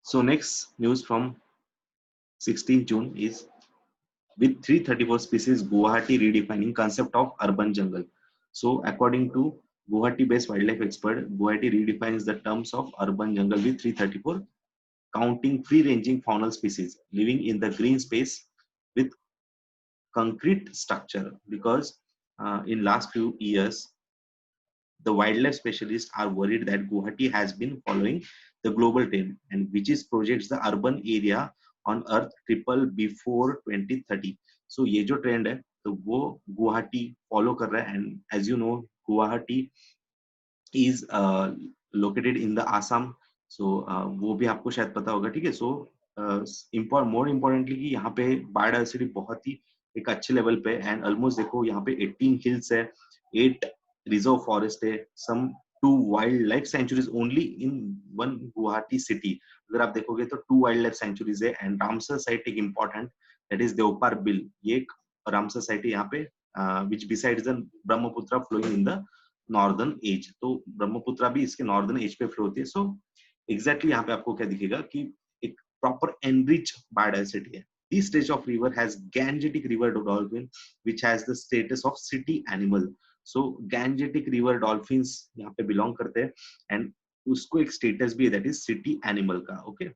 So next news from 16 June is with 334 species, Guwahati redefining concept of urban jungle. So according to Guwahati-based wildlife expert, Guwahati redefines the terms of urban jungle with 334, counting free-ranging faunal species living in the green space with concrete structure. Because in last few years, the wildlife specialists are worried that Guwahati has been following the global trend, and which is projects the urban area on Earth triple before 2030. So ये जो trend है, तो वो Guwahati follow कर रहा है, and as you know, Guwahati is located in the Assam. So वो भी आपको शायद पता होगा, ठीक है. So more importantly कि यहाँ पे बायोडाइवर्सिटी बहुत ही एक अच्छे लेवल पे, एंड ऑलमोस्ट देखो यहाँ पे 18 हिल्स है, 8 रिजर्व फॉरेस्ट है, some 2 wild life sanctuaries only in one Guwahati city. अगर आप देखोगे तो 2 वाइल्ड लाइफ सेंचुरीज है, एंड रामसर साइट एक important, that is Deepor Beel. ये एक रामसर साइट है यहाँ पे, which besides the Brahmaputra flowing in the northern edge. तो ब्रह्मपुत्र भी इसके नॉर्दर्न एज पे फ्लो होती है. सो एग्जैक्टली यहाँ पे आपको क्या दिखेगा कि एक प्रॉपर एनरिच बायोडाइवर्सिटी है. This stretch of river has Gangetic river dolphin, which has the status of city animal. So Gangetic river dolphins यहाँ पे belong करते हैं, and उसको एक status भी है, that is city animal का. Okay,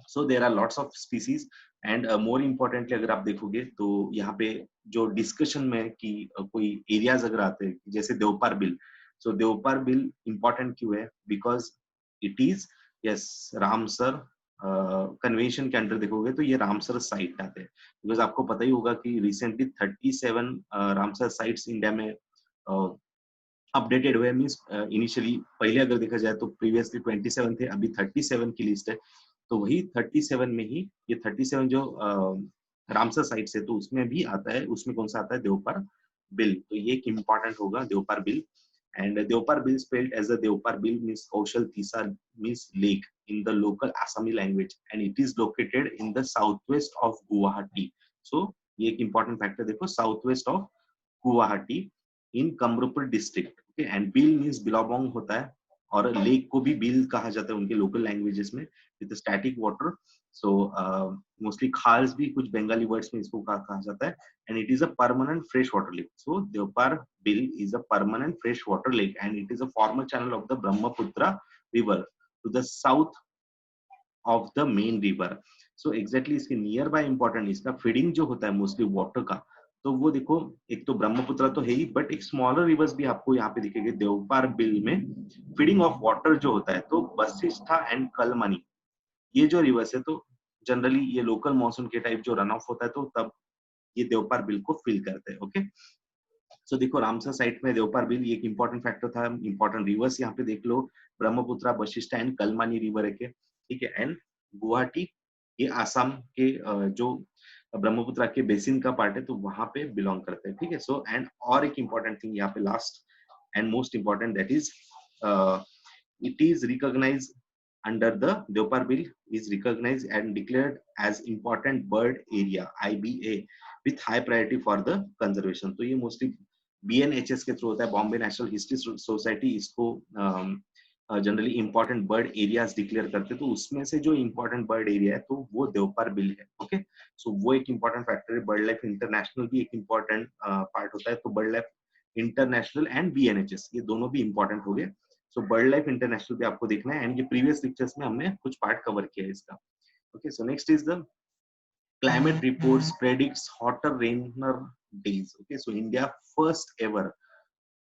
so there are lots of species, and more importantly अगर आप देखोगे तो यहाँ पे जो डिस्कशन में कि कोई एरियाज अगर आते हैं जैसे देवपार बिल. सो देवपार बिल इंपॉर्टेंट क्यों है? Because it is yes Ramsar convention के अंडर देखोगे तो ये रामसर साइट आते हैं. बिकॉज आपको पता ही होगा कि रिसेंटली 37 रामसर साइट्स इंडिया में अपडेटेड हुए. मीन्स इनिशियली पहले अगर देखा जाए तो प्रीवियसली 27 थे, अभी 37 की लिस्ट है. तो वही 37 में ही ये 37 जो रामसर साइट से, तो उसमें भी आता है, उसमें कौन सा आता है? देवपार बिल. तो ये एक इम्पॉर्टेंट होगा Deepor Beel. And Deepor Beel spelled as the Deepor Beel means कौशल तीसा means lake in the local Assami language, and it is located in the southwest of Guwahati. So ये एक important factor देखो, southwest of Guwahati in Kamrupur district. Okay, and bill means बिलोबोंग होता है, और lake को भी बिल कहा जाता है उनके लोकल लैंग्वेजेस में, with static water. So mostly खाल्स भी कुछ बंगाली वर्ड्स में इसको कहा जाता है, and it is a permanent fresh water lake. So Deepor Beel is a permanent fresh water lake, and it is a former channel of the Brahmaputra river to the south of the main river. So exactly इसके near by important, इसका feeding जो होता है mostly water का, तो वो देखो एक तो ब्रह्मपुत्र तो है ही, बट एक स्मॉलर रिवर्स भी आपको यहाँ पे दिखेंगे देवपार बिल में. फीडिंग ऑफ वाटर जो होता है तो वशिष्ठा एंड कलमनी, ये जो रिवर्स है, तो जनरली ये लोकल मॉनसून के टाइप जो रन ऑफ होता है, तो तब ये देवपार बिल को फिल करते हैं. ओके, सो देखो रामसर साइट में देवपार बिल एक इंपॉर्टेंट फैक्टर था. इंपॉर्टेंट रिवर्स यहाँ पे देख लो, ब्रह्मपुत्र, वशिष्ठा एंड कलमानी रिवर है के, ठीक है. एंड गुवाहाटी ये आसाम के जो ब्रह्मपुत्र के बेसिन का पार्ट है, तो वहां पे बिलोंग करते हैं, ठीक है. सो एंड और एक इंपॉर्टेंट थिंग यहाँ पे last and most important, that is it is recognized under the Deopar bill, is recognized and declared as important bird area IBA with high priority for the conservation. तो ये mostly BNHS के through होता है, Bombay National History society इसको generally important bird areas declare करते हैं. तो उसमें से जो इंपॉर्टेंट बर्ड एरिया है तो वो देवपार बिल है. ओके, सो वो एक इंपॉर्टेंट फैक्टर है. बर्ड लाइफ इंटरनेशनल भी एक इंपॉर्टेंट पार्ट होता है. तो bird life international and BNHS ये दोनों भी इंपॉर्टेंट हो गए. सो बर्ड लाइफ इंटरनेशनल भी आपको देखना है, एंड ये प्रीवियस लेक्चर्स में हमने कुछ पार्ट कवर किया है इसका. Okay, so next is the climate reports predicts hotter rainer days. Okay, so India first ever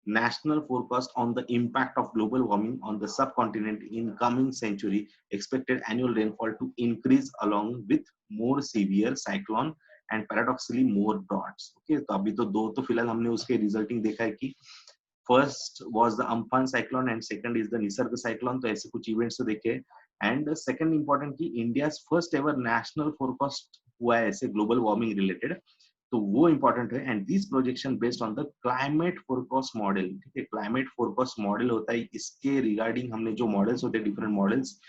national forecast on the impact of global warming on the subcontinent in coming century, expected annual rainfall to increase along with more severe cyclone and paradoxically more droughts. Okay, तो अभी तो दो तो फिलहाल हमने उसके resulting देखा है कि first was the Amphan cyclone and second is the Nisarga cyclone. तो ऐसे कुछ इवेंट्स तो देखे. एंड सेकंड इंपॉर्टेंट की India first ever national forecast हुआ है ऐसे ग्लोबल वार्मिंग रिलेटेड, तो वो इंपॉर्टेंट है. And this projection based on the climate forecast model, ठीक है. क्लाइमेट फोरकास्ट मॉडल होता है, इसके रिगार्डिंग हमने जो मॉडल्स होते हैं डिफरेंट मॉडल्स,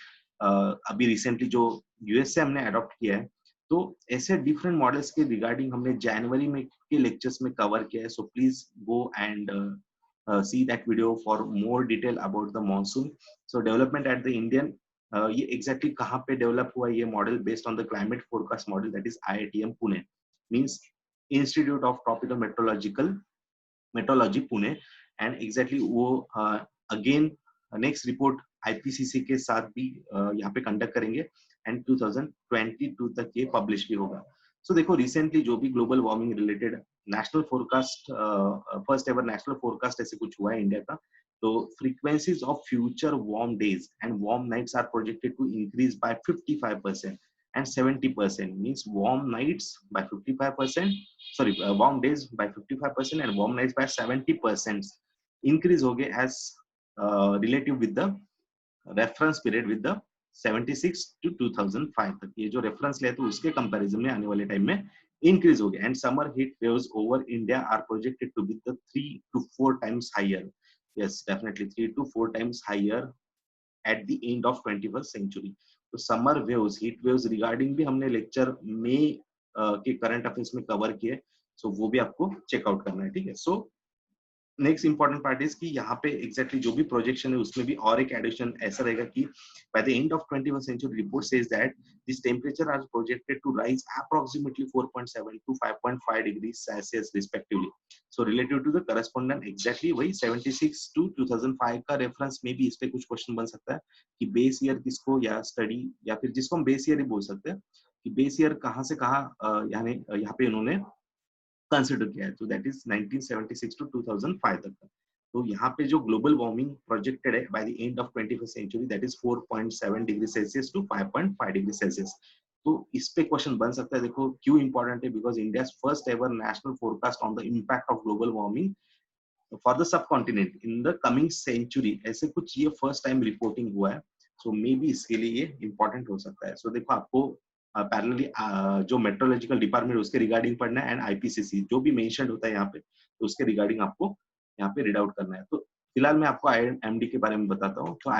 अभी रिसेंटली जो यूएस से हमने अडॉप्ट किया है, तो ऐसे डिफरेंट मॉडल्स के रिगार्डिंग हमने जनवरी में के लेक्चर्स में कवर किया है. So please go and see that video for more detail about the monsoon. So development at the Indian ये एग्जैक्टली कहाँ पे डेवलप हुआ ये model? Based on the climate forecast model, that is IITM Pune, means institute of Tropical metrology Pune. And exactly वो again next report IPCC के साथ भी यहाँ पे कंडक्ट करेंगे एंड 2022 तक ये पब्लिश भी होगा। सो देखो रिसेंटली जो भी global warming related national forecast, first ever national forecast ऐसे कुछ हुआ है इंडिया का, तो frequencies of future warm days and warm nights are projected to increase by 55% and 70%, means warm nights by 55%, sorry, warm days by 55% and warm nights by 70% increase हो गए as relative with the reference period with the 76 to 2005 तक। ये जो reference ले तो उसके comparison में आने वाले टाइम में इंक्रीज हो गया। And summer heat waves over India are projected to be the 3 to 4 times higher, yes definitely 3 to 4 times higher at the end of 21st century। तो summer waves, heat waves regarding भी हमने lecture में के current affairs में cover किए, सो वो भी आपको चेकआउट करना है, ठीक है। So next important part is कि यहाँ पे एग्जैक्टली जो भी प्रोजेक्शन है उसमें भी और एक एडिशन ऐसा रहेगा कि by the end of 21st century report says that this temperature are projected to rise approximately 4.7 to 5.5 degrees Celsius respectively. So relative to the correspondent exactly वही 76 to 2005 का रेफरेंस में भी इस पे कुछ क्वेश्चन बन सकता है कि बेस ईयर किसको या स्टडी या फिर जिसको हम बेस ईयर ही बोल सकते हैं कि बेस ईयर कहाँ से कहाँ यानी यहाँ पे इन्होंने कंसिडर किया है, तो दैट इज 1976 to 2005 तक का। तो यहाँ पे जो ग्लोबल वार्मिंग प्रोजेक्टेड है by the end of 21st century that is 4.7 degree Celsius to 5.5 degree Celsius. तो इस पे क्वेश्चन बन सकता है। देखो क्यों इंपॉर्टेंट है? Because India's first ever national forecast on the impact of global warming for the subcontinent in the coming century, ऐसे कुछ ये फर्स्ट टाइम रिपोर्टिंग हुआ है। सो मे बी इसके लिए ये इंपॉर्टेंट हो सकता है। सो देखो आपको पैरेलली जो मेट्रोलॉजिकल डिपार्टमेंट उसके रिगार्डिंग पढ़ना है एंड IPCC जो भी मेंशन होता है यहाँ पे तो उसके रिगार्डिंग आपको यहाँ पे रीड आउट करना है। तो फिलहाल मैं आपको IMD के बारे में बताता हूँ। तो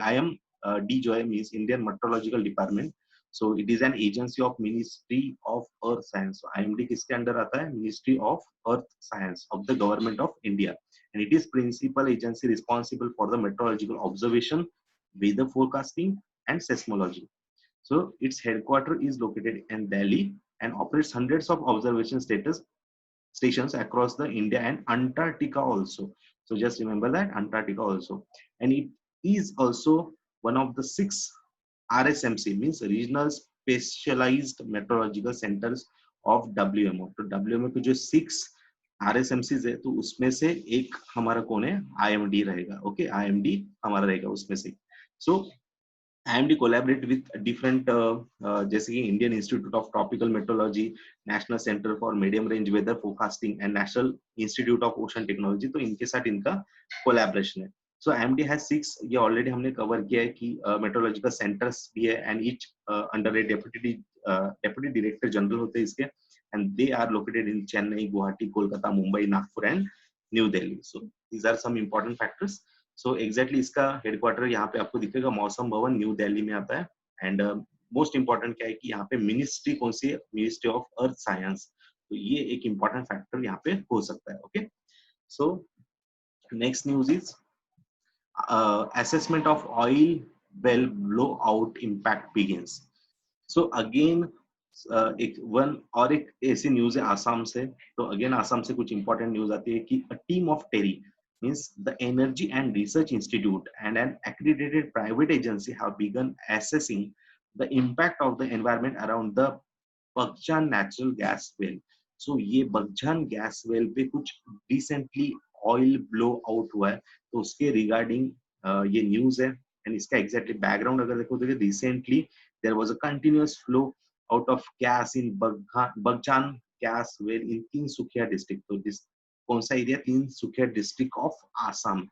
IMD जो है means Indian Meteorological Department. So it is an agency of Ministry of Earth Science. IMD किसके अंडर आता है? Ministry of Earth Science of the Government of India and it is principal agency responsible for the meteorological observation, weather forecasting and seismology. So its headquarters is located in Delhi and operates hundreds of observation stations across the India and Antarctica also. So just remember that Antarctica also. And it is also one of the 6 RSMC means regional specialized meteorological centers of WMO. तो WMO के जो 6 RSMCs है तो उसमें से एक हमारा कौन है? IMD रहेगा। ओके, IMD हमारा रहेगा उसमें से। So IMD collaborate with different जैसे कि Indian Institute of Tropical Meteorology, National Centre for Medium Range Weather forecasting and National Institute of Ocean Technology, तो इनके साथ इनका कोलैबोरेशन है। सो IMD हैज 6, ये ऑलरेडी हमने कवर किया है कि मेट्रोलॉजिकल सेंटर्स भी है and each under a Deputy Director General होते हैं इसके and they are located in Chennai, Guwahati, Kolkata, Mumbai, Nagpur and New Delhi. So these are some important factors. सो एग्जैक्टली इसका हेडक्वार्टर यहाँ पे आपको दिखेगा मौसम भवन न्यू दिल्ली में आता है। एंड मोस्ट इंपॉर्टेंट क्या है कि यहाँ पे मिनिस्ट्री कौन सी है? Ministry of Earth science. तो ये एक इंपॉर्टेंट फैक्टर यहाँ पे हो सकता है। Okay, so next news is assessment of oil well blowout impact begins. So again एक ऐसी न्यूज है आसाम से। तो अगेन आसाम से कुछ इंपॉर्टेंट न्यूज आती है कि a team of TERI means the Energy and Research Institute and an accredited private agency have begun assessing the impact of the environment around the Baghjan natural gas well. So ये Baghjan gas well पे कुछ recently oil blow out हुआ है, तो उसके regarding ये news है। And इसका एग्जैक्टली बैकग्राउंड अगर देखो तो recently there was a continuous flow out of gas in Baghjan gas well in Tinsukia district. तो कौन सा area? Tinsukia district of Assam.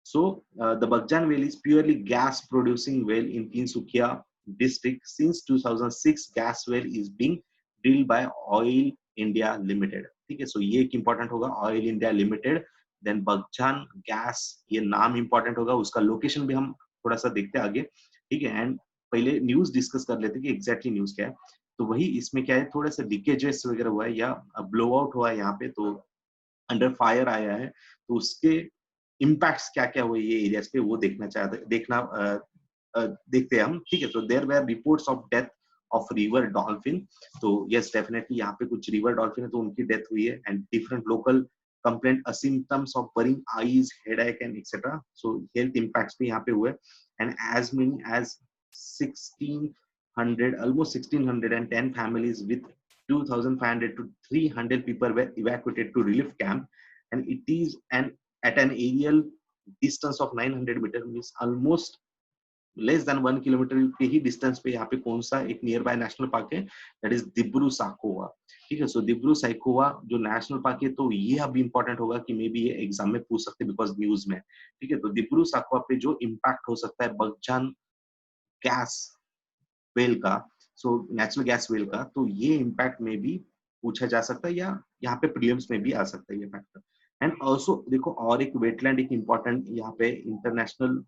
So the Bagjan well is purely gas producing well in Tinsukia district. Since 2006 gas well is being drilled by Oil India Limited. ठीक है, so ये एक important होगा Oil India Limited, then Bagjan gas, ये नाम important होगा, उसका location भी हम थोड़ा सा देखते हैं आगे। ठीक है, एंड पहले न्यूज डिस्कस कर लेते हैं कि एग्जैक्टली न्यूज क्या है। तो वही इसमें क्या है, थोड़ा सा लीकेजेस वगैरह हुआ है या ब्लो आउट हुआ है यहाँ पे, तो अंडर फायर आया है, तो उसके इम्पैक्ट्स क्या क्या हुए ये एरियाज पे वो देखना देखते हैं हम, ठीक है। तो there were reports of death of river dolphin, तो यस डेफिनेटली यहाँ पे कुछ रिवर डॉल्फिन है तो उनकी डेथ हुई है, and different local complaint symptoms of burning eyes, headache and etcetera, so health impacts भी यहाँ पे हुए, and as many as 1600, almost 1610 families with 2500 to 300 people were evacuated to relief camp, and it is an at an aerial distance of 900 meters, means almost less than 1 kilometre के ही distance पे यहाँ पे कौन सा एक नियर बाय नेशनल पार्क है, that is Dibru साखोवा, ठीक है। सो दिब्रू साइखोवा जो नेशनल पार्क है, तो ये अब इंपॉर्टेंट होगा कि मे बी ये एग्जाम में पूछ सकते हैं बिकॉज न्यूज में, ठीक है। तो दिब्रू साखोवा पे जो इम्पैक्ट हो सकता है बगजान गैस वेल का, सो नेचुरल गैस वेल का, तो ये इम्पैक्ट में भी पूछा जा सकता है या यहाँ पे प्रीलिम्स में भी आ सकता है ये फैक्टर। एंड ऑल्सो देखो और एक वेटलैंड एक इम्पॉर्टेंट यहाँ पे इंटरनेशनल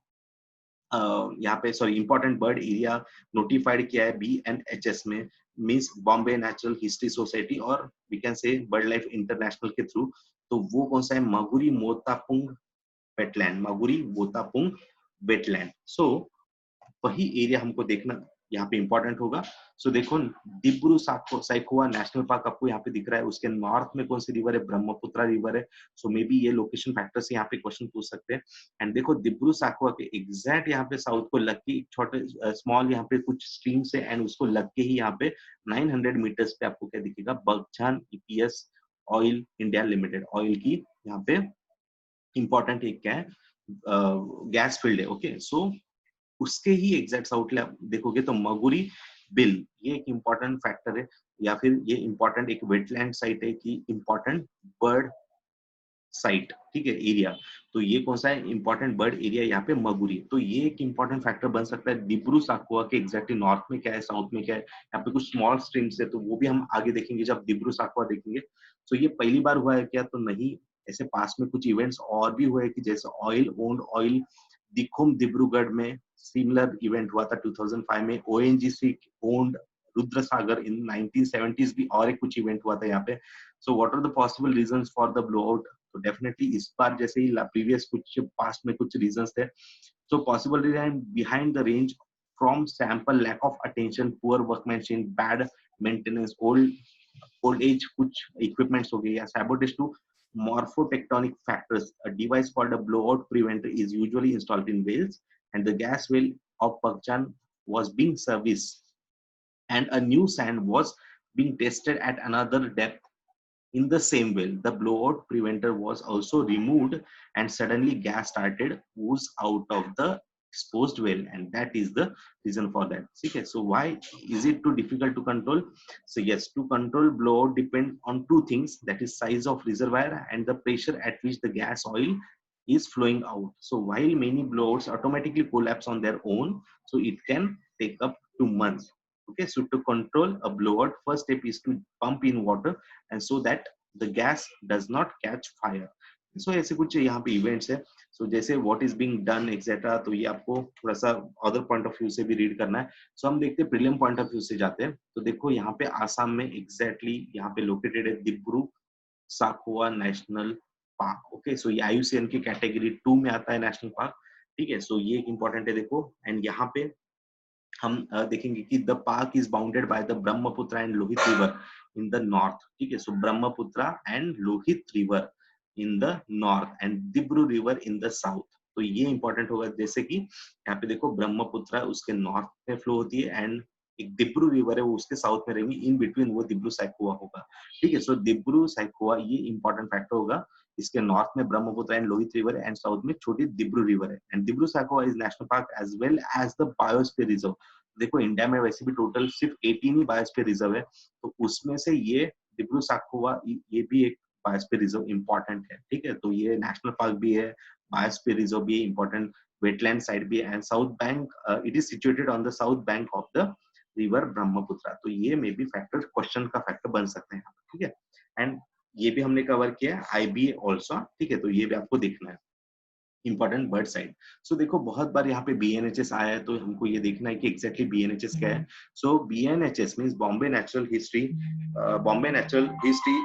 यहाँ पे sorry important bird area notified किया है BNHS में, means Bombay natural history society और we can say bird life international के थ्रू। तो वो कौन सा है, मगुरी मोतापुंग वेटलैंड, मगुरी मोतापुंग वेटलैंड। सो वही एरिया हमको देखना यहाँ पे इंपॉर्टेंट होगा। सो देखो दिब्रू साइखोवा नेशनल पार्क आपको यहाँ पे दिख रहा है, उसके नॉर्थ में कौन सी रिवर है, ब्रह्मपुत्र रिवर है। सो मे बी ये लोकेशन फैक्टर से यहाँ पे क्वेश्चन पूछ सकते हैं। एंड देखो दिब्रू साइखोवा के एग्जैक्ट यहाँ पे साउथ को लग के छोटे स्मॉल यहाँ पे कुछ स्ट्रीम से एंड उसको लग के ही यहाँ पे 900 मीटर्स पे आपको क्या दिखेगा, बगजान EPS oil India limited, oil की यहाँ पे इंपॉर्टेंट एक क्या है गैस फील्ड है, ओके। सो उसके ही एग्जैक्ट साउथ आप देखोगे तो मगुरी बिल ये एक इंपॉर्टेंट फैक्टर है, या फिर ये इंपॉर्टेंट एक वेटलैंड साइट है कि इंपॉर्टेंट बर्ड साइट, ठीक है, एरिया। तो ये कौन सा है, इंपॉर्टेंट बर्ड एरिया यहाँ पे मगुरी, तो ये एक इंपॉर्टेंट फैक्टर बन सकता है। दिब्रू साखोवा के एग्जैक्टली नॉर्थ में क्या है, साउथ में क्या है, यहाँ पे कुछ स्मॉल स्ट्रीम्स है, तो वो भी हम आगे देखेंगे जब दिब्रू साखोवा देखेंगे। तो ये पहली बार हुआ है क्या, तो नहीं, ऐसे पास में कुछ इवेंट्स और भी हुए कि जैसे ऑयल ओन्ड ऑयल दिखुम डिब्रूगढ़ में सिमिलर इवेंट हुआ था 2005 में, ONGC ओन्ड रुद्र सागर इन 1970s भी और एक कुछ इवेंट हुआ था यहाँ पे। So what are the possible reasons for the blowout, तो डेफिनेटली इस बार जैसे ही प्रीवियस कुछ पास्ट में कुछ रीजंस थे। So possible reason behind the range from sample lack of attention, poor workmanship, bad maintenance, old age कुछ इक्विपमेंट्स हो गए, या sabotage to morphotectonic factors. A device called a blowout preventer is usually installed in wells, and the gas well of Pakchan was being serviced, and a new sand was being tested at another depth in the same well. The blowout preventer was also removed, and suddenly gas started ooze out of the exposed well, and that is the reason for that. Okay, so why is it too difficult to control? So yes, to control blowout depend on two things, that is size of reservoir and the pressure at which the gas oil is flowing out. So while many blowouts automatically collapse on their own, so it can take up to months. Okay, so to control a blowout, first step is to pump in water and so that the gas does not catch fire. So ऐसे कुछ यहाँ पे events है, so जैसे what is being done etc, तो ये आपको थोड़ा सा अदर पॉइंट ऑफ व्यू से भी रीड करना है। सो हम देखते हैं प्रीलिम पॉइंट ऑफ व्यू से जाते हैं, तो देखो यहाँ पे आसाम में एग्जैक्टली यहाँ पे लोकेटेड है दिब्रू साखोवा नेशनल पार्क। ओके, सो ये IUCN की कैटेगरी 2 में आता है नेशनल पार्क, ठीक है। सो ये एक इंपॉर्टेंट है देखो, एंड यहाँ पे हम देखेंगे कि the park is bounded by the Brahmaputra and Lohit river in the north, ठीक है। So Brahmaputra and Lohit river in the north and Dibru river in the south. तो ये इंपॉर्टेंट होगा, जैसे कि यहाँ पे देखो ब्रह्मपुत्र उसके नॉर्थ में फ्लो होती है एंड एक दिब्रू रिवर है वो उसके साउथ में रहेगी, इन बिटवीन वो दिब्रू साइखोवा होगा, ठीक है। सो दिब्रू साइखोवा ये इंपॉर्टेंट फैक्टर होगा, इसके नॉर्थ में ब्रह्मपुत्र एंड लोहित रिवर है एंड साउथ में छोटी दिब्रू रिवर है। And Dibru Saikhowa is national park as well as the biosphere reserve. देखो इंडिया में वैसे भी टोटल सिर्फ 18 ही बायोस्फीयर रिजर्व है, तो उसमें से ये दिब्रू साइखोवा ये भी एक बायोस्फीयर रिजर्व इंपॉर्टेंट है, ठीक है। तो ये नेशनल पार्क भी है, बायोस्फीयर रिजर्व भी इंपॉर्टेंट, वेटलैंड साइड भी है, and south bank it is situated on the south bank of the river Brahmaputra. तो ये मे बी फैक्टर क्वेश्चन का फैक्टर बन सकते हैं, ठीक है। एंड ये भी हमने कवर किया है IBA ऑल्सो, ठीक है। तो ये भी आपको देखना है इंपॉर्टेंट बर्ड साइड। सो देखो बहुत बार यहाँ पे BNHS आया है, तो हमको ये देखना है कि एग्जैक्टली BNHS क्या है। सो BNHS means Bombay natural history, Bombay natural history,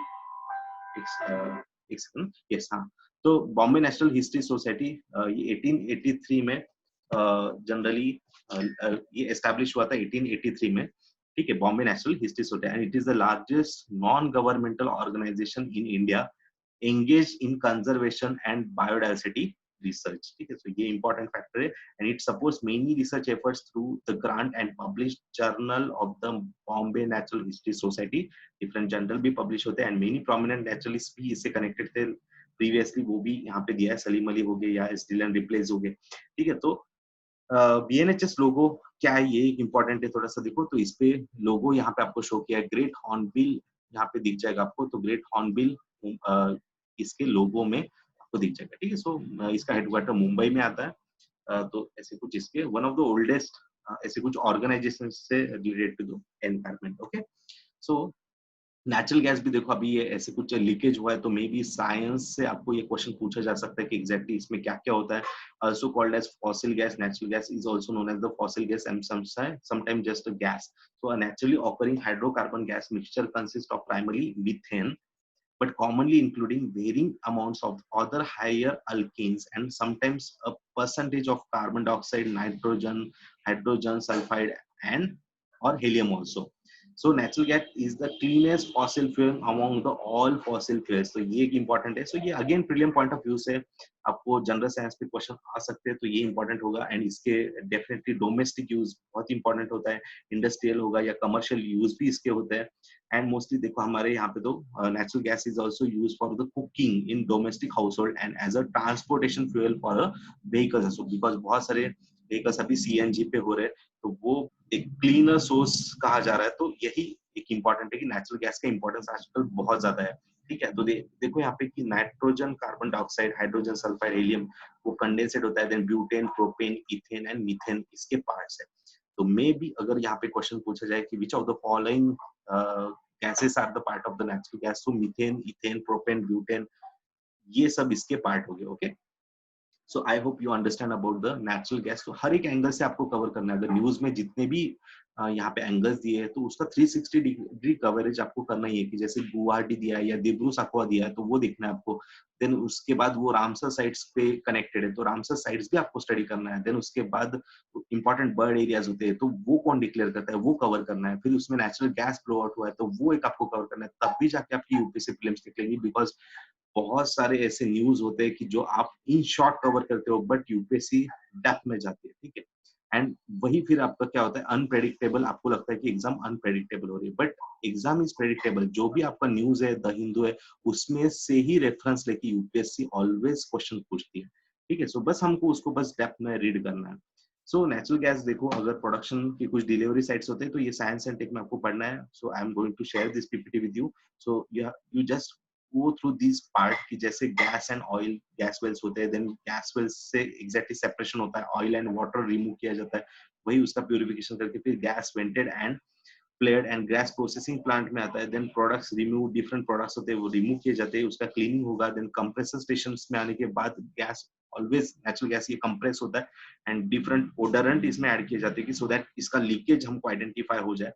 yes हाँ, तो बॉम्बे नेशनल हिस्ट्री सोसाइटी ये 1883 में जनरली ये एस्टैब्लिश हुआ था 1883 में, ठीक है, Bombay National History Society, and it is the largest non governmental organisation in India engaged in conservation and biodiversity research. ठीक है, so ये important factor है, and it supports many research efforts through the grant and published journal of the Bombay Natural History Society. Different journal भी publish होते हैं, and many prominent naturalists भी इससे connected थे previously, वो भी यहाँ पे दिया है, सलीम अली हो गए या स्टील एंड रिप्लेस हो गए, ठीक है। तो BNHS लोगो क्या है, ये एक इंपॉर्टेंट है, थोड़ा सा देखो तो इस पे लोगो यहाँ पे आपको शो किया है, ग्रेट हॉर्नबिल यहाँ पे दिख जाएगा आपको, तो ग्रेट हॉर्नबिल इसके लोगो में आपको दिख जाएगा, ठीक है। सो इसका हेडक्वार्टर मुंबई में आता है, तो ऐसे कुछ इसके वन ऑफ द ओल्डेस्ट ऐसे कुछ ऑर्गेनाइजेशन से related to environment, okay. So natural gas भी देखो, अभी ये ऐसे कुछ लीकेज हुआ है, तो मे बी साइंस से आपको ये क्वेश्चन पूछा जा सकता है कि एग्जैक्टली इसमें क्या क्या होता है। also called as fossil gas, natural gas is also known as the fossil gas and sometimes just a gas. So a naturally occurring hydrocarbon gas mixture consists of primarily methane, but commonly including varying amounts of other higher alkenes and sometimes a percentage of carbon dioxide, nitrogen, hydrogen sulfide, and or helium also. So natural gas is the cleanest fossil fuel among the all fossil fuels. तो ये एक important है. So ये again prelim point of view से आपको general science पे question आ सकते हैं, तो ये इंपॉर्टेंट होगा, एंड इसके डेफिनेटली डोमेस्टिक यूज बहुत इंपॉर्टेंट होता है, इंडस्ट्रियल होगा या कमर्शियल यूज भी इसके होते हैं, एंड मोस्टली देखो हमारे यहाँ पे तो natural gas is also use for the cooking in domestic household and as a transportation fuel for vehicles also, because बहुत सारे व्हीकल्स अभी सीएनजी पे हो रहे हैं, तो वो एक क्लीनर सोर्स कहा जा रहा है, तो यही एक इंपॉर्टेंट है कि नेचुरल गैस का इंपॉर्टेंस आजकल बहुत ज्यादा है, ठीक है। तो देखो यहाँ पे कि nitrogen, carbon dioxide, hydrogen sulphide, helium वो कंडेंसेट होता है, then butane, propane, ethane and methane इसके पार्ट्स है। तो मे बी अगर यहाँ पे क्वेश्चन पूछा जाए कि which of the following gases are the part of the natural gas, तो मीथेन, इथेन, प्रोपेन, ब्यूटेन ये सब इसके पार्ट हो गए, okay. So I hope you understand about the natural gas. तो हर एक एंगल से आपको कवर करना है, अगर न्यूज में जितने भी यहाँ पे एंगल्स दिए हैं तो उसका 360 डिग्री कवरेज आपको करना ही है, कि जैसे गुवाहाटी दिया है या दिब्रू-साइखोवा दिया है तो वो देखना है आपको, देन उसके बाद वो रामसर साइट्स पे कनेक्टेड है तो रामसर साइट्स भी आपको स्टडी करना है, देन उसके बाद इंपॉर्टेंट बर्ड एरियाज होते हैं तो वो कौन डिक्लेयर करता है वो कवर करना है, फिर उसमें नेचुरल गैस ब्लो आउट हुआ है तो वो एक आपको कवर करना है, तब भी जाके आपकी यूपीएससी प्रीलिम्स निकलेगी, बिकॉज बहुत सारे ऐसे न्यूज होते हैं कि जो आप इन शॉर्ट कवर करते हो बट यूपीएससी डेप्थ में जाती है, ठीक है। एंड वही फिर आपका क्या होता है, अनप्रेडिक्टेबल, आपको लगता है कि एग्जाम अनप्रेडिक्टेबल हो रही है, बट एग्जाम इज प्रेडिक्टेबल। जो भी आपका न्यूज है, द हिंदू है, उसमें से ही रेफरेंस लेके यूपीएससी ऑलवेज क्वेश्चन पूछती है, ठीक है। सो बस हमको उसको बस डेप्थ में रीड करना है। सो नेचुरल गैस देखो, अगर प्रोडक्शन की कुछ डिलीवरी साइट्स होते हैं तो ये साइंस एंड टेक में आपको पढ़ना है। So I am going to share this PPT with you, so you just go through these part की जैसे gas and oil, gas wells होते हैं, देन गैस वेल्स से एग्जैक्टली सेपरेशन होता है, ऑयल एंड वाटर रिमूव किया जाता है, वही उसका प्यूरिफिकेशन करके फिर gas vented and flared and gas processing plant में आता है, then products remove, different products होते हैं वो रिमूव किए जाते हैं, उसका क्लीनिंग होगा, देन कंप्रेसर स्टेशंस में आने के बाद गैस ऑलवेज नेचुरल गैस ये कंप्रेस होता है एंड डिफरेंट ओडोरेंट इसमें ऐड किए जाते हैं कि सो दैट इसका लीकेज हमको आइडेंटिफाई हो जाए,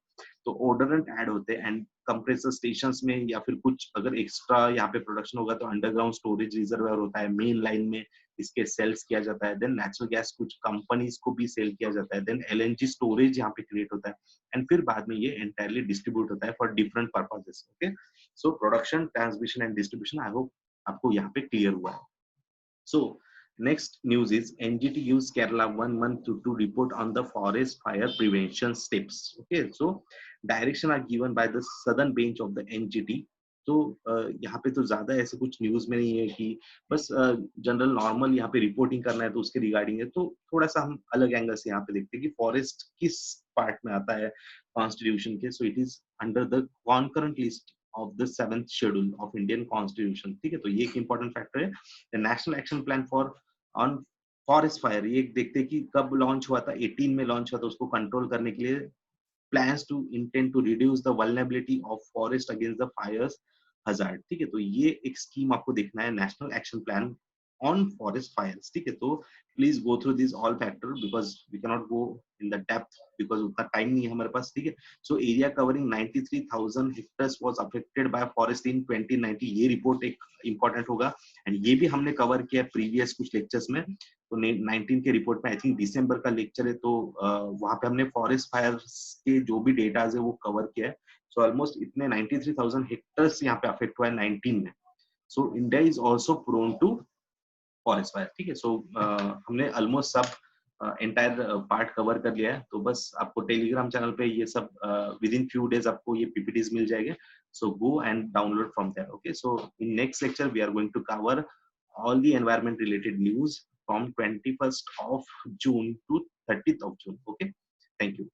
तो ओडोरेंट ऐड होते हैं एंड कंप्रेसर स्टेशंस में या फिर कुछ अगर एक्स्ट्रा यहाँ पे प्रोडक्शन होगा तो अंडरग्राउंड स्टोरेज रिजर्वायर होता है, मेन लाइन में इसके सेल्स किया जाता है, देन नेचुरल गैस कुछ कंपनीज को भी सेल किया जाता है, देन एलएनजी स्टोरेज यहाँ पे क्रिएट होता है एंड फिर बाद में ये एंटायरली डिस्ट्रीब्यूट होता है for different purposes, okay. So production, transmission and distribution, I hope आपको यहाँ पे क्लियर हुआ है। सो next news is NGT used Kerala 1 month to report on the forest fire prevention steps, okay। So direction are given by the southern bench of the NGT। तो यहाँ पे तो ज्यादा ऐसे कुछ न्यूज में नहीं है कि बस जनरल नॉर्मल यहाँ पे रिपोर्टिंग करना है तो उसके रिगार्डिंग है, तो थोड़ा सा हम अलग एंगल से यहाँ पे देखते हैं कि फॉरेस्ट किस पार्ट में आता है कॉन्स्टिट्यूशन के। सो it is under the concurrent list of the 7th schedule of Indian Constitution, ठीक है। तो ये एक important factor है। The National Action Plan for on Forest Fire, ये देखते हैं कि कब लॉन्च हुआ था, 18 में लॉन्च हुआ था, उसको कंट्रोल करने के लिए plans to intend to reduce the vulnerability of forest against the fires hazard, ठीक है। तो ये एक स्कीम आपको देखना है, National Action Plan on Forest Fires, ठीक है। तो please go through this all factor because we can not go in the depth because उतना टाइम नहीं है हमारे पास, ठीक है। So area covering 93,000 hectares was affected by forest in 2019, ये रिपोर्ट एक इंपॉर्टेंट होगा एंड ये भी हमने कवर किया प्रीवियस कुछ लेक्चर्स में। तो 19 के रिपोर्ट में आई थिंक दिसंबर का लेक्चर है, तो वहाँ पे हमने फॉरेस्ट फायर्स के जो भी डेटाज है वो कवर किया है। सो ऑलमोस्ट इतने 93,000 हेक्टर्स यहाँ पे अफेक्ट हुआ है 19 में। So India is also prone to forest fire, ठीक है। सो हमने ऑलमोस्ट सब एंटायर पार्ट कवर कर लिया है, तो बस आपको टेलीग्राम चैनल पे ये सब विद इन फ्यू डेज आपको ये पीपीटीज मिल जाएंगे। So go and download from there, okay. So in next lecture we are going to cover all the environment related news from 21st of June to 30th of June. Okay, thank you.